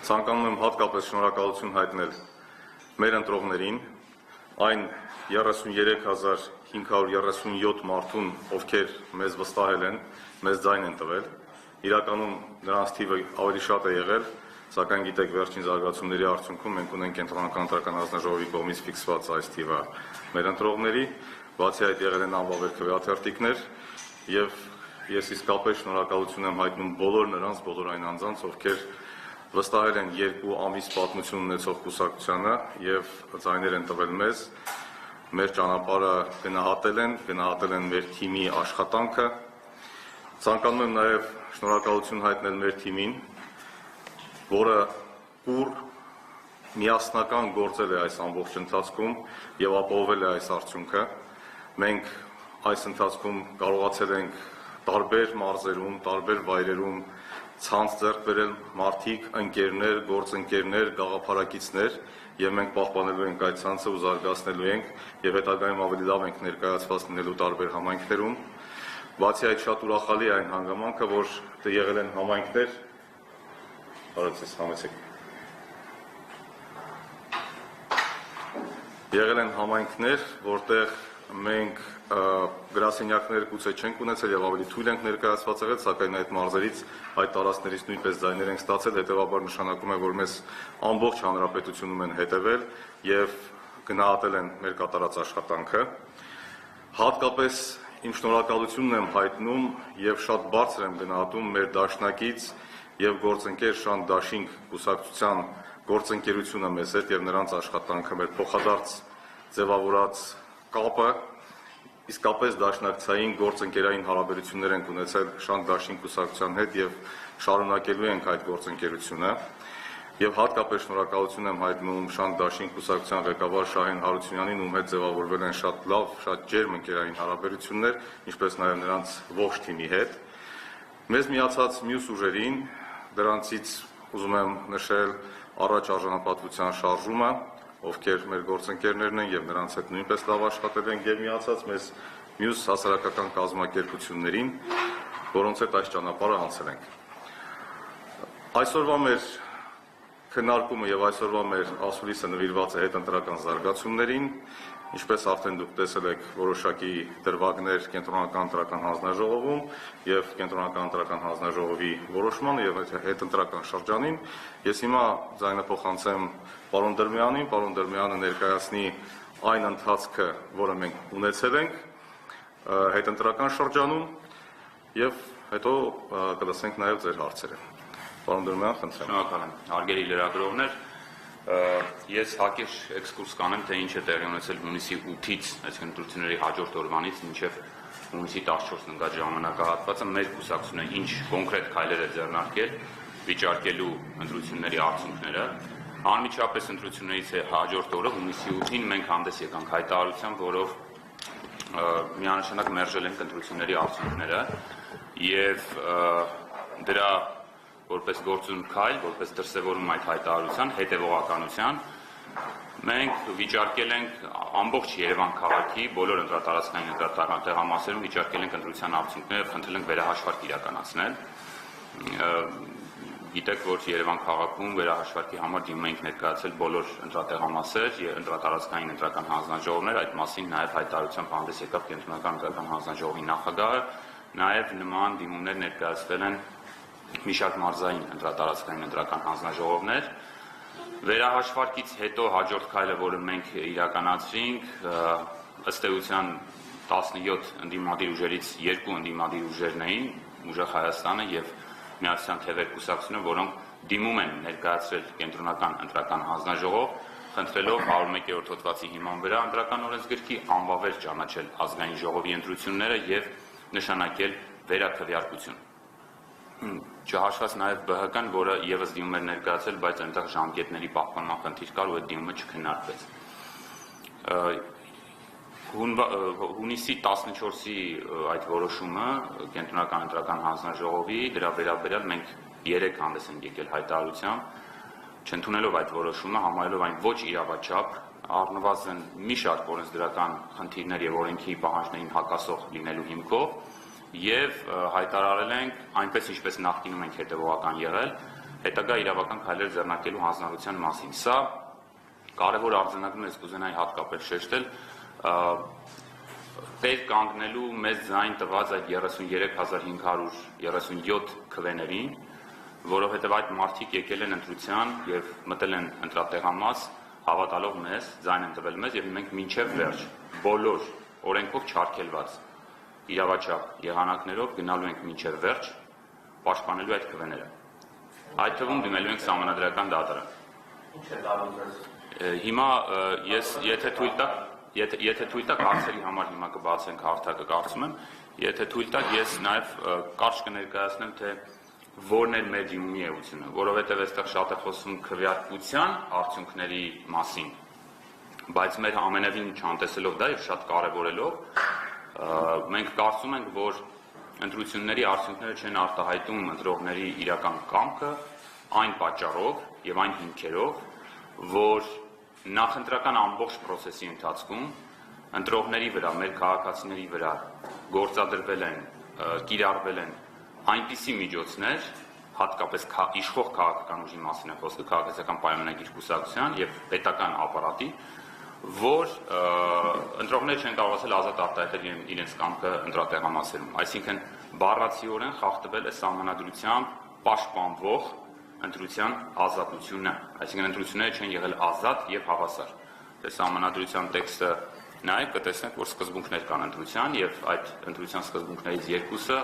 Ցանկանում եմ հատկապես շնորհակալություն հայտնել մեր ընտրողներին, այն 33,537 մարդուն, ովքեր մեզ վստահել են, մեզ ձայն են տվել, իրականում նրանց թիվը ավելի շատ է եղել, սակայն գիտեք վերջին զարգացումների արդյունքում մենք ունենք Կենտրոնական ընտրական հանձնաժողովի կողմից ֆիքսված այս թիվը մեր ընտրողների, բացի այդ եղել են անվավեր քվեաթերթիկներ եւ ես իսկապես շնորհակալություն եմ հայտնում բոլոր նրանց, բոլոր այն անձանց, ովքեր վստահել են 2 ամիս պատմություն ունեցող կուսակցությանը եւ ձայներ են տվել մեզ, մեր ճանապարհը գնահատել են մեր թիմի աշխատանքը։ Ցանկանում եմ նաեւ շնորհակալություն հայտնել մեր թիմին, որը ուր միասնական գործել է այս ամբողջ ընթացքում եւ ապահովել է այս արդյունքը։ Մենք այս ընթացքում կարողացել ենք տարբեր մարզերում, տարբեր վայրերում ցանց ձեռք բերել մարդիկ, ընկերներ, գործընկերներ, գաղափարակիցներ եւ մենք պահպանելու ենք այդ ցանցը ու զարգացնելու ենք եւ հետագայում ավելի լավ ենք ներկայացված լինելու տարբեր համայնքներում։ Բացի այդ շատ ուրախալի է այն հանգամանքը, որ եղել են համայնքներ, որտեղ մենք գրասենյակներ գուցե չենք ունեցել եւ ավելի թույլ ենք ներկայացված եղել, սակայն այդ մարզերից, այդ տարածքներից նույնպես ձայներ ենք ստացել, հետեւաբար նշանակում է, որ մեզ ամբողջ հանրապետությունում են հետևել եւ գնահատել են մեր կատարած աշխատանքը։ Հատկապես իմ շնորհակալությունն եմ հայտնում եւ շատ բարձր եմ գնահատում մեր դաշնակից եւ գործընկեր Շանթ Դաշինք կուսակցության գործընկերությունը մեզ հետ եւ նրանց աշխատանքը, մեր փոխադարձ ձևավորած կապը, իսկապես դաշնակցային գործընկերային հարաբերություններ ենք ունեցել Շանթ Դաշինք կուսակցության հետ եւ շարունակելու ենք այդ գործընկերությունը եւ հատկապես շնորհակալություն եմ հայտնում Շանթ Դաշինք կուսակցության ղեկավար Շահեն Հարությունյանին, ում հետ ձևավորվել են շատ լավ, շատ ջերմ ընկերային հարաբերություններ, ինչպես նաեւ նրանց ողջ թիմի հետ։ Մեզ միացած մյուս ուժերին, դրանցից ուզում եմ նշել առաջ արժանապատվության շարժումը, ովքեր մեր գործընկերներն են եւ նրանց հետ նույնպես լավ աշխատել ենք եւ միացած մեզ մյուս հասարակական կազմակերպություններին, որոնց հետ այս ճանապարհը անցել ենք։ Այսօրվա մեր քննարկումը եւ այսօրվա մեր ասուլիսը նվիրված է հետընտրական զարգացումներին, ինչպես արդեն դուք տեսել եք որոշակի դրվագներ Կենտրոնական ընտրական հանձնաժողովում եւ Կենտրոնական ընտրական հանձնաժողովի որոշմանը եւ հետընտրական շրջանին, ես հիմա ձայնը փոխանցեմ պարոն Դրմյանին, պարոն Դրմյանը ներկայացնի այն ընթացքը, որը մենք ունեցել ենք հետընտրական շրջանում եւ հետո կլսենք նաեւ ձեր հարցերը։ Պարոն Դրմյան, խնդրեմ։ Շնորհակալ եմ։ Հարգելի լրագրողներ, ես հակիրճ էքսկուրս կանեմ, թե ինչ է տեղի ունեցել հունիսի 8-ից, այսինքն ընտրությունների հաջորդ օրվանից մինչև հունիսի 14-ն ընկած ժամանակահատվածը մեր կուսակցությունը ինչ կոնկրետ քայլեր է ձեռնարկել վիճարկելու ընտրությունների արդյունքները։ Անմիջապես ընտրություններից հաջորդ օրը հունիսի 8-ին մենք հանդես եկանք հայտարարությամբ, որով միանշանակ մերժել ենք ընտրությունների արդյունքները եւ դրա որպես գործուն քայլ, որպես դրսևորում այդ հայտարարության հետևողականության, մենք վիճարկել ենք ամբողջ Երևան քաղաքի բոլոր ընտրատարածքային ընտրական տեղամասերում վիճարկել ենք ընտրության արդյունքները եւ խնդրել ենք վերահաշվարկ իրականացնել։ Գիտեք, որ Երևան քաղաքում վերահաշվարկի համար դիմում ենք ներկայացել բոլոր ընտրատեղամասեր եւ ընտրատարածքային ընտրական հանձնաժողովներ, այդ մասին նաեւ հայտարարությամբ հանդես եկավ Կենտրոնական ընտրական հանձնաժողովի նախագահը, նաեւ նման դիմումներ ներկայացվել են մի շարք մարզային ընտրատարածքային ընտրական հանձնաժողովներ։ Վերահաշվարկից հետո հաջորդ քայլը, որը մենք իրականացրինք, ըստ էության 17 ընդդիմադիր ուժերից 2 ընդդիմադիր ուժերն էին, Ուժեղ Հայաստանը եւ Միացյալ Թևեր կուսակցությունը, որոնք դիմում են ներկայացրել Կենտրոնական ընտրական հանձնաժողով, խնդրելով 101-րդ հոդվածի հիման վրա ընտրական օրենսգրքի անվավեր ճանաչել ազգային ժողովի ընտրությունները եւ նշանակել վերաքվեարկություն։ Չհաշված նաև ԲՀԿ-ն, որը եւս դիմում էր ներկայացել, բայց այնտեղ ժամկետների պահպանման խնդիր կար ու այդ դիմումը չքննարկվեց։ Հունիսի 14-ի այդ որոշումը Կենտրոնական ընտրական հանձնաժողովի դրա վերաբերյալ մենք 3 հանդես ենք եկել հայտարարությամբ, չընդունելով այդ որոշումը, համարելով այն ոչ իրավաչափ, առնվազն մի շարք օրենսդրական խնդիրներ եւ օրենքի պահանջներին հակասող լինելու հիմքով եւ հայտարարել ենք այնպես ինչպես նախկինում ենք հետեւողական եղել, հետագա իրավական քայլեր ձեռնարկելու հանձնարարության մասին։ Սա կարևոր արձանագրում է, կուզենայի հատկապես շեշտել, տեր կանգնելու մեծ ձայն տված այդ 33,537 քվեներին, որովհետև այդ մարդիկ եկել են ընտրության եւ մտել են ընտրատեղամաս, հավատալով մեզ, ձայն են տվել մեզ եւ մենք մինչեւ վերջ բոլոր օրենքով չարգելված իրավաչափ եղանակներով գնալու ենք մինչեւ վերջ, պաշտպանելու այդ քվեները։ Այդ թվում դիմելու ենք սահմանադրական դատարան։ Ինչ է տալու ձեզ։ Հիմա ես եթե թույլ տաք հարցերի համար հիմա կբացենք հարթակը, կարծում եմ, եթե թույլ տաք ես նաև կարճ կներկայացնեմ, թե որն է մեր դիմումի էությունը, որովհետև այստեղ շատ է խոսում քվեարկության արդյունքների մասին, բայց մեր ամենևին չանտեսելով դա եւ շատ կարեւորելով, մենք կարծում ենք, որ ընտրությունների արդյունքները չեն արտահայտում ընտրողների իրական կամքը այն պատճառով եւ այն հիմքերով, որ նախընտրական ամբողջ process-ի ընթացքում ընտրողների վրա, մեր քաղաքացիների վրա գործադրվել են, կիրառվել են այնպիսի միջոցներ, հատկապես իշխող քաղաքական ուժի մասին է խոսքը, քաղաքացիական պայմանագիր կուսակցության եւ պետական ապարատի, որ ընտրողները չեն կարողացել ազատ արտահայտել իրենց կամքը ընտրատեղամասերում, այսինքն բառացիորեն խախտվել է սահմանադրությամբ պաշտպանվող ընտրության ազատությունը, այսինքն ընտրությունները չեն եղել ազատ եւ հավասար։ Դե սահմանադրության տեքստը նայեք, կտեսնեք, որ սկզբունքներ կան ընտրության եւ այդ ընտրության սկզբունքներից երկուսը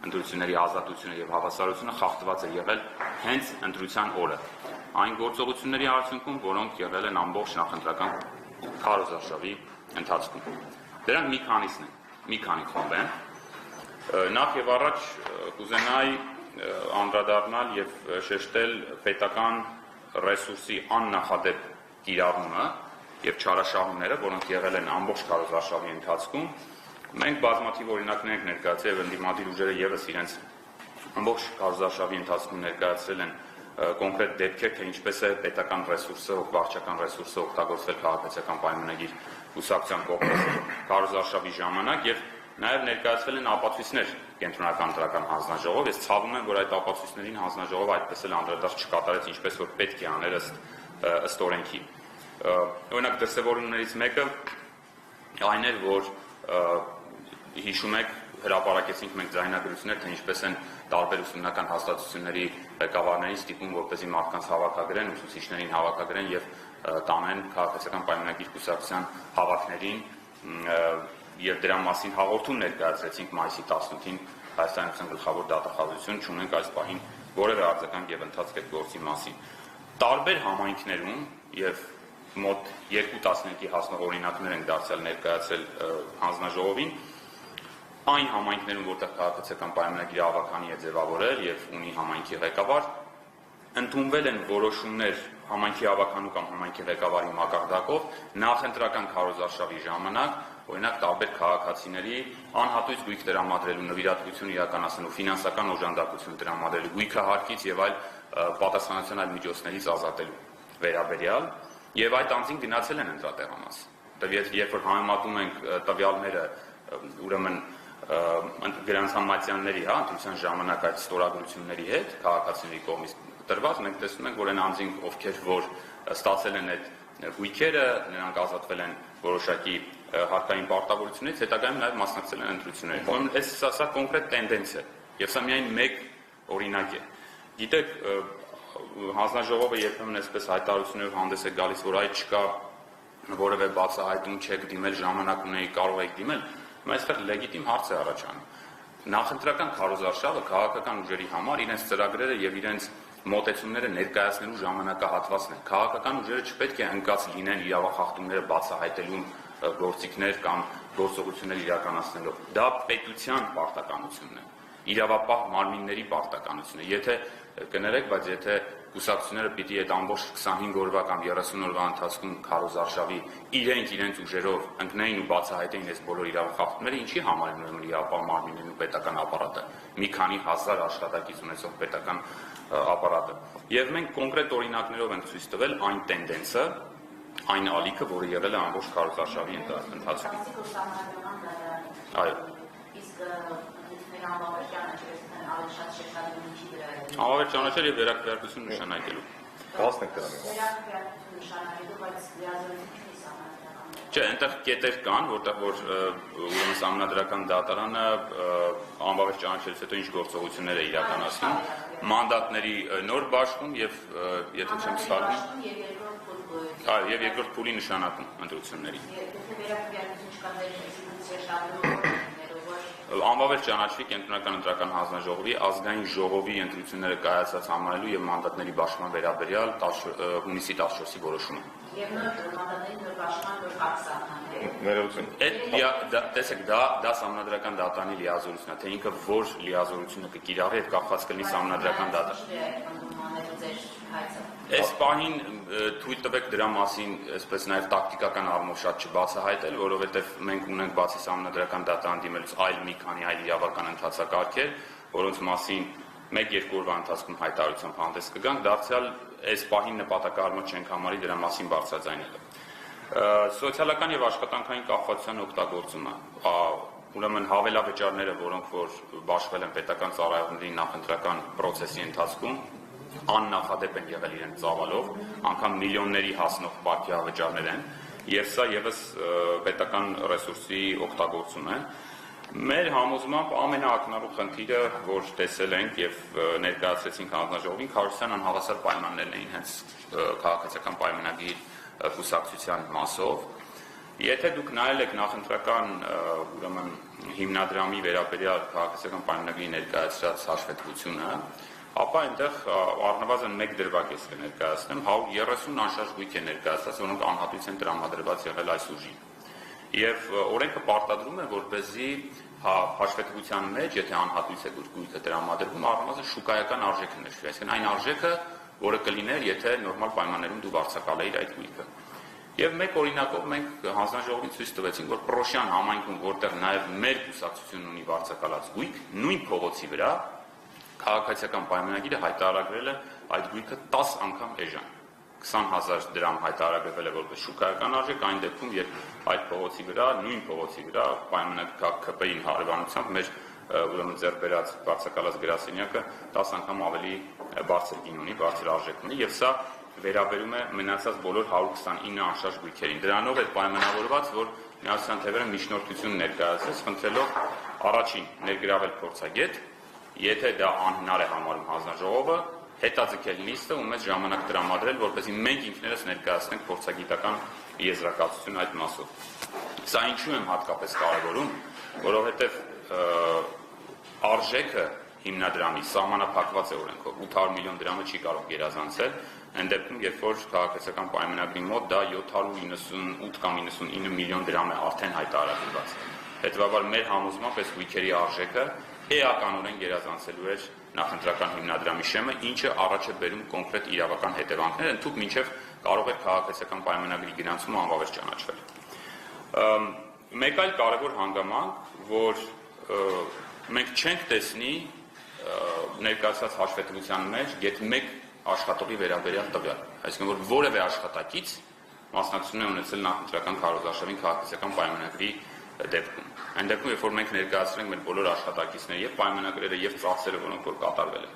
ընտրությունների ազատությունը եւ հավասարությունը խախտված է եղել հենց ընտրության օրը։ Այն գործողությունների արդյունքում, որոնք եղել են ամբողջ նախընտրական քարոզարշավի ընթացքում։ Դրանք մի քանիսն են, մի քանի խումբ են։ Նախ եւ առաջ կուզենայի անդրադառնալ եւ շեշտել պետական ռեսուրսի աննախադեպ կիրառումը եւ չարաշահումները, որոնք եղել են ամբողջ քարոզարշավի ընթացքում։ Մենք բազմաթիվ օրինակներ ենք ներկայացրել եւ ընդդիմադիր ուժերը եւս իրենց ամբողջ քարոզարշավի ընթացքում ներկայացրել են կոնկրետ դեպքեր, թե ինչպես է պետական ռեսուրսը, վարչական ռեսուրսը օգտագործվել քաղաքացիական պայմանագիր կուսակցության կողմից քարոզարշավի ժամանակ եւ նաեւ ներկայացվել են ապացույցներ կենտրոնական ընտրական հանձնաժողով։ Ես ցավում եմ, որ այդ ապացույցներին հանձնաժողովը այդպես էլ անդրադարձ չկատարեց, ինչպես որ պետք է աներ ըստ օրենքի։ Օրինակ դրսևորումներից մեկը այն էր, որ հիշում եք, հրապարակեցինք մենք ձայնագրություններ, թե ինչպես են տարբեր ուսումնական հաստատությունների ղեկավարներին ստիպում, որպեսզի մարդկանց հավաքագրեն, ուսուցիչներին հավաքագրեն եւ տանեն քաղաքացիական պայմանագիր կուսակցության հավաքներին եւ դրա մասին հաղորդում ներկայացրեցինք մայիսի 18-ին Հայաստանյան գլխավոր դատախազություն, չունենք այս պահին որևէ արձագանք եւ ընթացք այդ գործի մասին։ Տարբեր համայնքներում եւ մոտ 2 տասնյակի հասնող օրինակներ են դարձյալ ներկայացել հանձնաժողովին, այն համայնքներում, որտեղ քաղաքացիական պայմանագիրը ավականի է ձևավորել եւ ունի համայնքի ղեկավար, ընդունվել են որոշումներ համայնքի ավականու կամ համայնքի ղեկավարի մակարդակով նախընտրական քարոզարշավի ժամանակ, օրինակ տարբեր քաղաքացիների անհատույց գույք տրամադրելու, նվիրատվություն իրականացնելու, ֆինանսական օժանդակություն տրամադրելու, գույքը հարկից եւ այլ պատասխանատվության այլ միջոցներից ազատելու վերաբերյալ եւ այդ անձին գնացել են ընտրատեղամաս։ Երբ որ համեմատում ենք տվյալները, ուրեմն գրանցամատյանների, ընտրության ժամանակ այդ ստորագրությունների հետ քաղաքացիների կողմից տրված, մենք տեսնում ենք, որ այն անձին, ովքեր որ ստացել են այդ գույքերը, նրանք ազատվել են որոշակի հարկային պարտավորություններից, հետագայում նաև մասնակցել են ընտրություններին։ Ուրեմն սա կոնկրետ տենդենցիա է, եւ սա միայն մեկ օրինակ է։ Գիտեք, հանձնաժողովը երբեմն այսպես հայտարարություններով հանդես է գալիս, որ այ չկա որևէ բացահայտում, չեք դիմել, ժամանակ ունեի, կարող եք դիմել, այստեղ լեգիտիմ հարց է առաջանում։ Նախընտրական քարոզարշավը քաղաքական ուժերի համար իրենց ծրագրերը եւ իրենց մոտեցումները ներկայացնելու ժամանակահատվածն է։ Քաղաքական ուժերը չպետք է ընկած լինեն իրավախախտումները բացահայտելու գործիքներ կամ գործողություններ իրականացնելով։ Դա պետության պարտականությունն է, իրավապահ մարմինների պարտականությունն է։ Եթե կներեք, բայց եթե կուսակցությունները պիտի այդ ամբողջ 25 օրվա կամ 30 օրվա ընթացքում քարոզարշավի իրենց ուժերով ընկնեին ու բացահայտեին այս բոլոր իրավախախտումները, ինչի համար են ուրեմն իրավապահ մարմիններն ու պետական ապարատը, մի քանի հազար աշխատակից ունեցող պետական ապարատը։ Եվ մենք կոնկրետ օրինակներով ենք ցույց տվել այն տենդենսը, այն ալիքը, որը եղել է ամբողջ քարոզարշավի ընթացքում։ Այո։ շատ շեշտադրումի վրա է։ Անվավեր ճանաչել եւ վերակրթություն նշանակելու։ Կասնենք դրան։ Վերակրթություն նշանակելու, բայց լիազորություն չի սահմանադրական։ Չէ, այնտեղ կետեր կան, որտեղ որ ուրեմն սահմանադրական դատարանը անվավեր ճանաչելուց հետո ինչ գործողություններ է իրականացնում, մանդատների նոր բաշխում եւ եթե չեմ սխալվում, եւ երկրորդ փուլի նշանակում ընտրությունների։ Եթե վերակրթություն չկա, Անվավեր ճանաչվի կենտրոնական ընտրական հանձնաժողովի ազգային ժողովի ընտրությունները կայացած համարելու եւ մանդատների բաշխման վերաբերյալ հունիսի 14-ի որոշումը։ Եվ նոր մանդատների նոր բաշխման նոր կարգ սահմանել։ Ներողություն։ Տեսեք, դա սահմանադրական դատարանի լիազորությունն է, թե ինքը որ լիազորությունը կկիրառի եւ կապված կլինի սահմանադրական դատարան։ Այս պահին թույլ տվեք դրա մասին, այսպես նաև տակտիկական առումով շատ չբացահայտել, որովհետև մենք ունենք բացի սահմանադրական դատարան դիմելուց այլ մի քանի այլ իրավական ընթացակարգեր, որոնց մասին 1-2 օրվա ընթացքում հայտարարությամբ հանդես կգանք, դարձյալ այս պահին նպատակահարմար չենք համարի դրա մասին բարձրաձայնելը։ Սոցիալական եւ աշխատանքային կապվածության օգտագործումը, ուրեմն հավելավճարները, որոնք որ բաշխվել են պետական ծառայողների նախընտրական process-ի ընթացքում, աննախադեպ են եղել իրենց ծավալով, անգամ միլիոնների հասնող բակի հավճարներ են, եւ սա եւս պետական ռեսուրսի օգտագործում է։ Մեր համոզմամբ ամենաակնառու խնդիրը, որ տեսել ենք եւ ներկայացրեցինք հանձնաժողովին, քարոզության անհավասար պայմաններն էին հենց քաղաքացիական պայմանագիր կուսակցության մասով։ Եթե դուք նայել եք նախընտրական ուրեմն հիմնադրամի վերաբերյալ քաղաքացիական պայմանագրի ներկայացրած հաշվետվությունը, ապա այնտեղ առնվազն մեկ դրվագ ես կներկայացնեմ, 130 անշարժ գույք է ներկայացած, որոնք անհատույց են տրամադրված եղել այս ուժին։ Եվ օրենքը պարտադրում է, որպեսզի հաշվետվության մեջ, եթե անհատույց է գույքը տրամադրվում, առնվազն շուկայական արժեքը նշվի, այսինքն այն արժեքը, որը կլիներ, եթե նորմալ պայմաններում դու վարձակալեիր այդ գույքը։ Եվ մեկ օրինակով մենք հանձնաժողովին ցույց տվեցինք, որ Պրոշյան համայնքում, որտեղ նաև մեր կուսակցությունն ունի վարձակալած գույք, նույն փողոցի վրա քաղաքացիական պայմանագիրը հայտարարել է այդ գույքը 10 անգամ էժան։ 20,000 դրամ հայտարարվել է որպես շուկայական արժեք, այն դեպքում, երբ այդ փողոցի վրա, նույն փողոցի վրա պայմանագրի հարևանությամբ մեր ուրեմն ձեռք բերած վարձակալած գրասենյակը 10 անգամ ավելի բարձր գին ունի, բարձր արժեք ունի, եւ սա վերաբերում է մնացած բոլոր 129 անշարժ գույքերին։ Դրանով է պայմանավորված, որ Միացյալ Թևերը միջնորդություն ներկայացրեց, խնդրելով առաջին ներգրավել փորձագետ, եթե դա անհնար է համարում հանձնաժողովը, հետաձգել նիստը ու մեզ ժամանակ տրամադրել, որպեսզի մենք ինքներս ներկայացնենք փորձագիտական եզրակացություն այդ մասով։ Սա ինչու եմ հատկապես կարևորում, որովհետև արժեքը հիմնադրամի սահմանափակված է օրենքով, 800 միլիոն դրամը չի կարող գերազանցել, այն դեպքում, երբ որ քաղաքացիական պայմանագրի մոտ դա 798 կամ 99 միլիոն դրամ է արդեն հայտարարված։ Հետևաբար մեր համոզմամբ այս գույքերի արժեքը էականորեն գերազանցելու էր նախընտրական հիմնադրամի շեմը, ինչը առաջ է բերում կոնկրետ իրավական հետևանքներ, ընդհանուր մինչև կարող է քաղաքացիական պայմանագրի գրանցումը անվավեր ճանաչվել։ Մեկ այլ կարևոր հանգամանք, որ մենք չենք տեսնի ներկայացված հաշվետվության մեջ գեթ մեկ աշխատողի վերաբերյալ տվյալ, այսինքն որ որևէ աշխատակից մասնակցություն է ունեցել նախընտրական քարոզարշավին քաղաքացիական պայմանագրի դեպքում։ Այն դեպքում, երբ որ մենք ներկայացրենք մեր բոլոր աշխատակիցները եւ պայմանագրերը եւ ծախսերը, որոնք որ կատարվել են,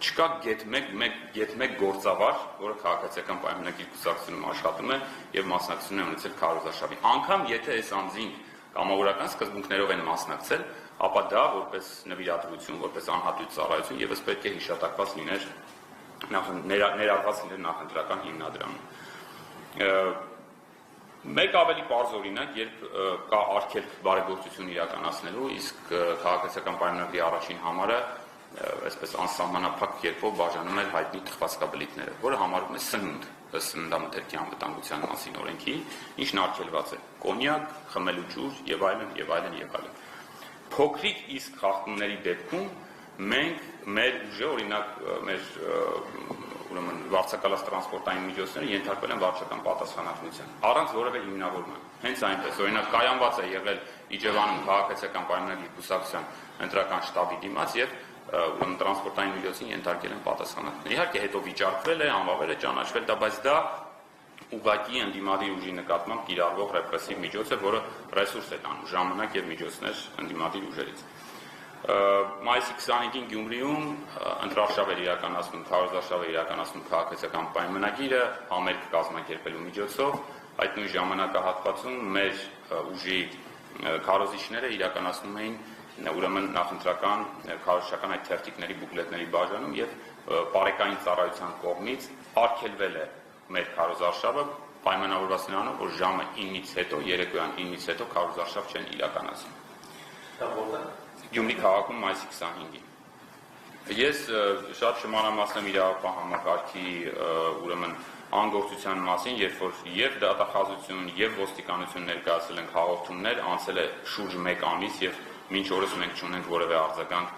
չկա գեթ մեկ գործավար, որը քաղաքացիական պայմանագրի կուսակցությունում աշխատում է եւ մասնակցություն է ունեցել քարոզարշավին։ Անգամ եթե այս անձին կամավորական սկզբունքներով են մասնակցել, ապա դա որպես նվիրատվություն, որպես անհատույց ծառայություն եւս պետք է հիշատակված լիներ ներառված լիներ նախընտրական հիմնադրամում։ Մեկ ավելի պարզ օրինակ, երբ կա արգելք բարեգործություն իրականացնելու, իսկ քաղաքացիական պայմանագրի առաջին համարը այսպես անսահմանափակ կերպով բաժանում էր հայտնի թխվածքաբլիթները, որը համարվում է սնունդ, սննդամթերքի անվտանգության մասին օրենքի, ինչն արգելված է կոնյակ, խմելու ջուր եւ այլն եւ այլն եւ այլն։ Փոքրիկ իսկ խախտումների դեպքում մենք մեր ուժը, օրինակ մեր ուրեմն վարձակալած տրանսպորտային միջոցները ենթարկվել են վարչական պատասխանատվության առանց որևէ հիմնավորման։ Հենց այնպես, օրինակ կայանված է եղել Իջևանում քաղաքացիական պայմանագրի կուսակցության ընտրական շտաբի դիմաց եւ ուրեմն տրանսպորտային միջոցին ենթարկել են պատասխանատվություն։ Իհարկե հետո վիճարկվել է, անվավեր է ճանաչվել, դա բայց դա ուղղակի ընդդիմադիր ուժի նկատմամբ կիրառվող ռեպրեսիվ միջոց է, որը ռեսուրս է տանում, ժամանակ եւ միջոցներ ընդդիմադիր ուժերից։ Մայիսի 25-ին Գյումրիում ընտրարշավ էր իրականացնում, քարոզարշավ էր իրականացնում քաղաքացիական պայմանագիրը համերգ կազմակերպելու միջոցով, այդ նույն ժամանակահատվածում մեր ուժի քարոզիչները իրականացնում էին ուրեմն նախընտրական քարոզչական այդ թերթիկների բուկլետների բաժանում եւ բարեկային ծառայության կողմից արգելվել է մեր քարոզարշավը պայմանավորված նրանով, որ ժամը 9-ից հետո, երեկոյան 9-ից հետո քարոզարշավ չեն իրականացնում։ Դա որտե՞ղ։ Գյումրի քաղաքում մայիսի 25-ին։ Ես շատ շմանամասն եմ իրավապահ համակարգի ուրեմն անգործության մասին, երբ որ եւ դատախազություն եւ ոստիկանություն ներկայացել են հաղորդումներ, անցել է շուրջ 1 ամիս եւ մինչ օրս մենք չունենք որևէ արձագանք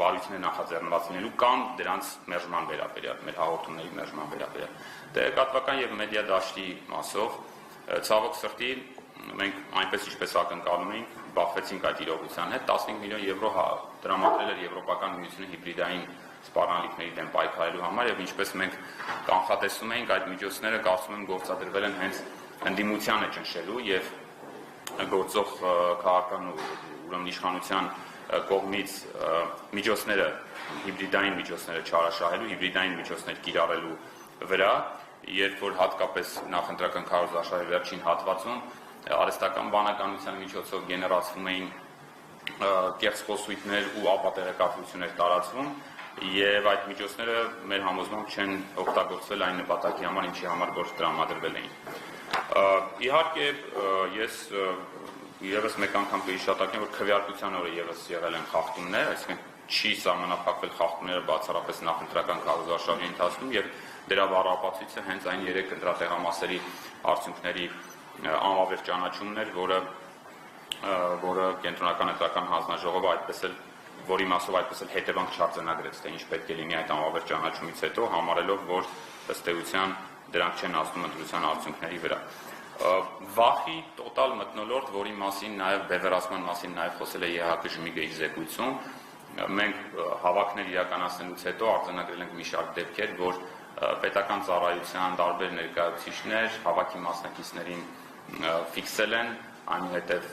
բարույթներ նախաձեռնված լինելու կամ դրանց մերժման վերաբերյալ, մեր հաղորդումների մերժման վերաբերյալ։ Տեղեկատվական եւ մեդիա դաշտի մասով ցավոք սրտի մենք այնպես ինչպես ակնկալում էինք, բախվեցինք այդ իրողության հետ 15 միլիոն եվրո տրամադրել էր Եվրոպական միությունը հիբրիդային սպառնալիքների դեմ պայքարելու համար եւ ինչպես մենք կանխատեսում էինք, այդ միջոցները կարծում եմ գործադրվել են հենց ընդդիմությանը ճնշելու եւ գործող քաղաքական ուրեմն իշխանության կողմից միջոցները հիբրիդային միջոցները չարաշահելու, հիբրիդային միջոցներ կիրառելու վրա, երբ որ հատկապես նախընտրական քարոզարշավի վերջին հատվածում արհեստական բանականության միջոցով գեներացվում էին կեղծ խոսույթներ ու ապատեղեկատվություններ տարածվում եւ այդ միջոցները մեր համոզմամբ չեն օգտագործվել այն նպատակի համար, ինչի համար որ տրամադրվել էին։ Իհարկե ես եւս մեկ անգամ կհիշատակեմ, որ քվեարկության օրը եւս եղել են խախտումներ, այսինքն չի սահմանափակվել խախտումները բացառապես նախընտրական քարոզարշավի ընթացքում եւ դրա բառապացույցը հենց այն 3 ընտրատեղամասերի արդյունքների անվավեր ճանաչումն էր, որը կենտրոնական ընտրական հանձնաժողովը այդպես էլ որի մասով այդպես էլ հետևանք չարձանագրեց, թե ինչ պետք է լինի այդ անվավեր ճանաչումից հետո, համարելով, որ ըստ էության դրանք չեն ազդում ընտրության արդյունքների վրա։ Վախի տոտալ մթնոլորտ, որի մասին նաև բևեռացման մասին նաև խոսել է ԵՀԿ Ժմիգը իր զեկույցում, մենք հավաքներ իրականացնելուց հետո արձանագրել ենք մի շարք դեպքեր, որ պետական ծառայության տարբեր ներկայացուցիչներ հավաքի մասնակիցներին ֆիքսել են, այնուհետև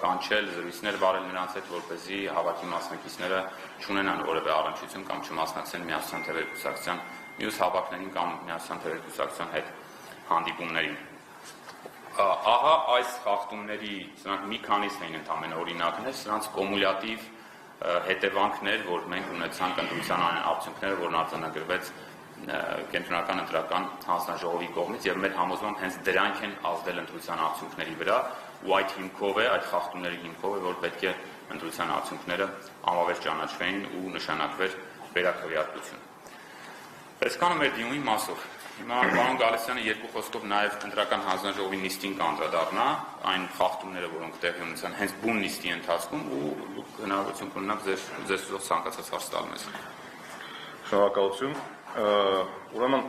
կանչել, զրույցներ վարել նրանց հետ, որպեսզի հավաքի մասնակիցները չունենան որևէ առնչություն կամ չմասնակցեն միասնության թևերկուսակցության մյուս հավաքներին կամ միասնության թևերկուսակցության հետ հանդիպումներին։ Ահա այս խախտումների սրանք մի քանիսն էին ընդամենը օրինակներ, սրանց կոմուլյատիվ հետևանքներ, որ մենք ունեցանք ընտրության արդյունքները, որն արձանագրվեց կենտրոնական ընտրական հանձնաժողովի կողմից եւ մեր համոզմամբ հենց դրանք են ազդել ընտրության արդյունքների վրա ու այդ հիմքով է, այդ խախտումների հիմքով է, որ պետք է ընտրության արդյունքները անվավեր ճանաչվեին ու նշանակվեր վերաքվեարկություն։ Այսքանը մեր դիմումի մասով։ Հիմա պարոն Գալստյանը երկու խոսքով նաև ընտրական հանձնաժողովի նիստին կանդրադառնա, այն խախտումները, որոնք տեղի ունեցան հենց բուն նիստի ընթացքում ու հնարավորություն կունենաք ձեզ ցանկացած հարց տալ մեզ։ Շնորհակալություն։ Ուրեմն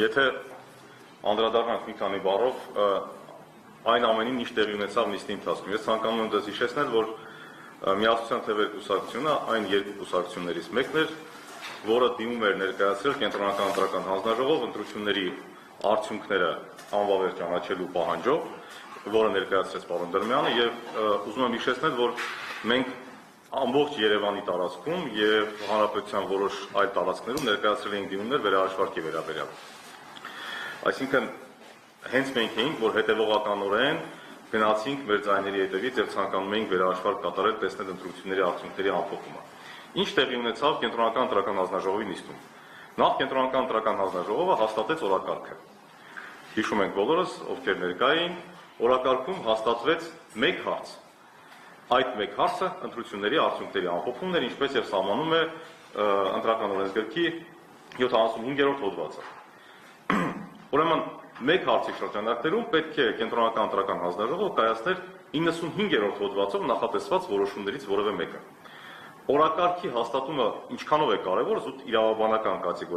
եթե անդրադառնանք մի քանի բառով այն ամենին, ինչ տեղի ունեցավ նիստի ընթացքում, ես ցանկանում եմ դες հիշեցնել, որ միասնության թևերկուսակցությունը այն երկու կուսակցություններից մեկն էր, որը դիմում էր ներկայացրել կենտրոնական ընտրական հանձնաժողով ընտրությունների արդյունքները անվավեր ճանաչելու պահանջով, որը ներկայացրեց պարոն Դրմյանը, եւ ուզում եմ հիշեցնել, որ մենք ամբողջ Երևանի տարածքում եւ հանրապետության որոշ այլ տարածքներում ներկայացրել էինք դիմումներ վերահաշվարկի վերաբերյալ։ Այսինքն հենց մենք էինք, որ հետևողականորեն գնացինք մեր ձայների հետևից եւ ցանկանում էինք վերահաշվարկ կատարել, տեսնել ընտրությունների արդյունքների ամփոփումը։ Ինչ տեղի ունեցավ կենտրոնական ընտրական հանձնաժողովի նիստում։ Նախ կենտրոնական ընտրական հանձնաժողովը հաստատեց օրակարգը։ Հիշում ենք բոլորս, ովքեր ներկա էին, օրակարգում հաստատվեց մեկ հարց։ Այդ մեկ հարցը ընտրությունների արդյունքների ամփոփումն էր, ինչպես եւ սահմանում է ընտրական օրենսգրքի 75-րդ հոդվածը։ Ուրեմն մեկ հարցի շրջանակներում պետք է կենտրոնական ընտրական հանձնաժողովը կայացներ 95-րդ հոդվածով նախատեսված որոշումներից որևէ մեկը։ Օրակարգի հաստատումը ինչքանով է կարևոր զուտ իրավաբանական կատեգորիա